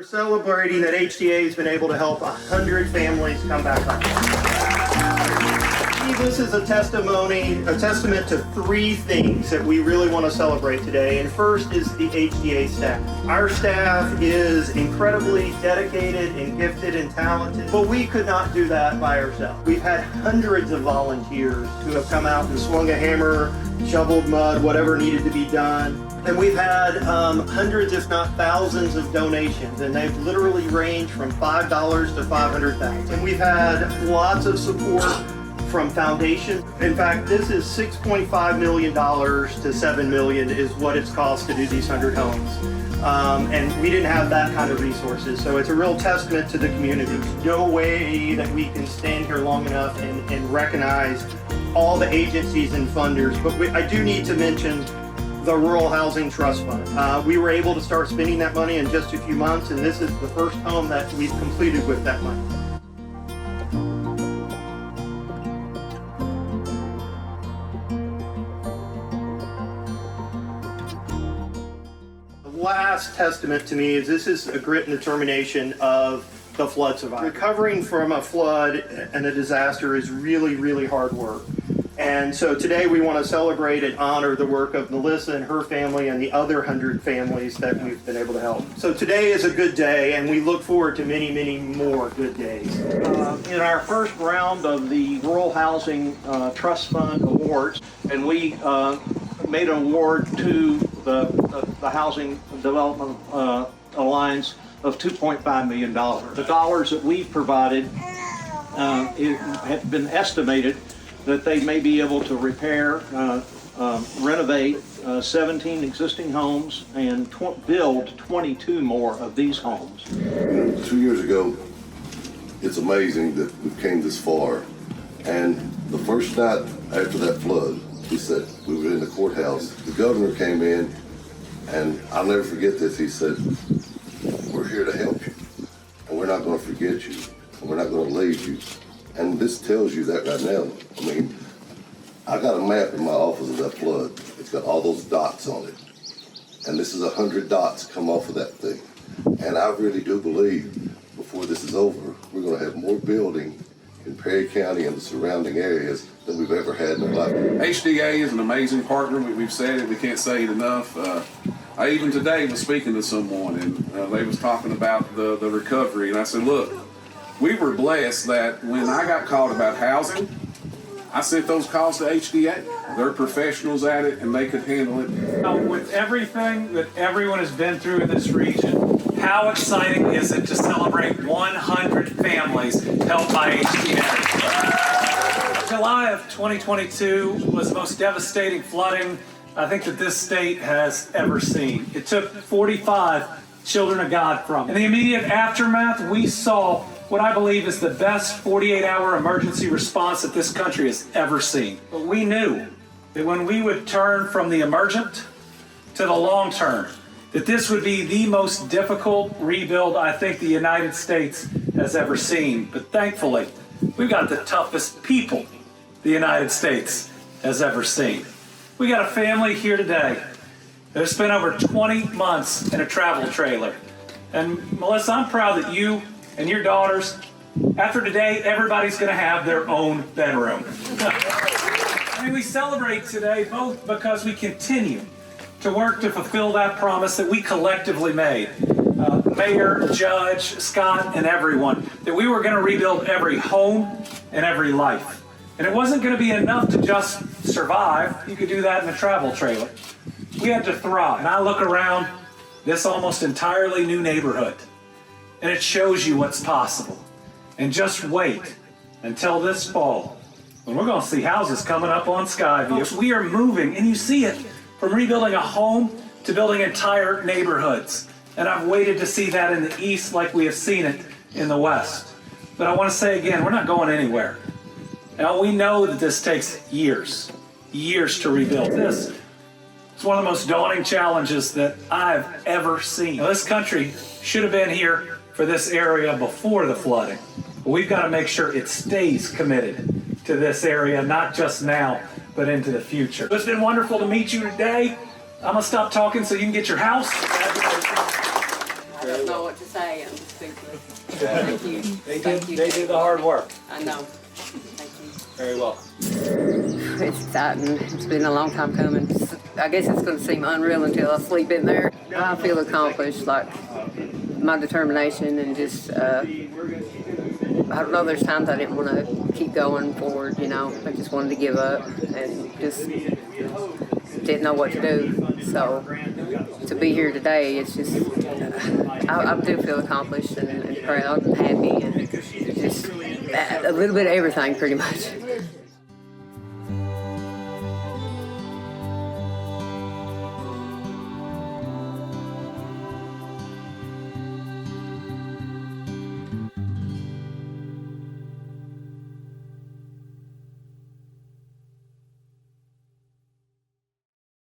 We're celebrating that HDA has been able to help 100 families come back home. This is a testament to three things that we really want to celebrate today. And first is the HDA staff. Our staff is incredibly dedicated and gifted and talented, but we could not do that by ourselves. We've had hundreds of volunteers who have come out and swung a hammer, shoveled mud, whatever needed to be done. And we've had hundreds, if not thousands, of donations, and they've literally ranged from $5 to $500,000. And we've had lots of support from foundations. In fact, this is $6.5 million to $7 million is what it's cost to do these 100 homes. And we didn't have that kind of resources. So it's a real testament to the community. No way that we can stand here long enough and recognize all the agencies and funders, but I do need to mention the Rural Housing Trust Fund. We were able to start spending that money in just a few months, and this is the first home that we've completed with that money. The last testament to me is this is a grit and determination of the flood survivors. Recovering from a flood and a disaster is really, really hard work. And so today we want to celebrate and honor the work of Melissa and her family and the other 100 families that we've been able to help. So today is a good day, and we look forward to many, many more good days. In our first round of the Rural Housing Trust Fund Awards, and we made an award to the Housing Development Alliance of $2.5 million. The dollars that we've provided have been estimated that they may be able to repair, renovate 17 existing homes and build 22 more of these homes. 2 years ago, it's amazing that we came this far. And the first night after that flood, we were in the courthouse. The governor came in, and I'll never forget this. He said, "We're here to help you, and we're not going to forget you, and we're not going to leave you." And this tells you that right now. I mean, I got a map in my office of that flood. It's got all those dots on it. And this is 100 dots come off of that thing. And I really do believe before this is over, we're going to have more building in Perry County and the surrounding areas than we've ever had in our life. HDA is an amazing partner. We've said it, we can't say it enough. I even today was speaking to someone, and they was talking about the recovery. And I said, look, we were blessed that when I got called about housing, I sent those calls to HDA. They're professionals at it, and they could handle it. With everything that everyone has been through in this region, how exciting is it to celebrate 100 families helped by HDA? July of 2022 was the most devastating flooding I think that this state has ever seen. It took 45 children of God from it. In the immediate aftermath, we saw what I believe is the best 48-hour emergency response that this country has ever seen. But we knew that when we would turn from the emergent to the long term, that this would be the most difficult rebuild I think the United States has ever seen. But thankfully, we've got the toughest people the United States has ever seen. We got a family here today that has spent over 20 months in a travel trailer. And Melissa, I'm proud that you and your daughters, after today, everybody's going to have their own bedroom. I mean, we celebrate today both because we continue to work to fulfill that promise that we collectively made. Mayor, Judge, Scott, and everyone, that we were going to rebuild every home and every life. And it wasn't going to be enough to just survive. You could do that in a travel trailer. We had to thrive. And I look around this almost entirely new neighborhood, and it shows you what's possible. And just wait until this fall, when we're going to see houses coming up on Skyview. We are moving, and you see it, from rebuilding a home to building entire neighborhoods. And I've waited to see that in the East like we have seen it in the West. But I want to say again, we're not going anywhere. Now, we know that this takes years to rebuild. This is one of the most daunting challenges that I've ever seen. Now, this country should have been here for this area before the flooding. But we've got to make sure it stays committed to this area, not just now, but into the future. It's been wonderful to meet you today. I'm going to stop talking so you can get your house. I don't know what to say. I'm speechless. Thank you. Thank you. They did the hard work. I know. Thank you. Very well. It's exciting. It's been a long time coming. I guess it's going to seem unreal until I sleep in there. I feel accomplished, like my determination and just, I don't know, there's times I didn't want to keep going forward, you know. I just wanted to give up and just didn't know what to do. So to be here today, it's just, I do feel accomplished and proud and happy and just a little bit of everything pretty much.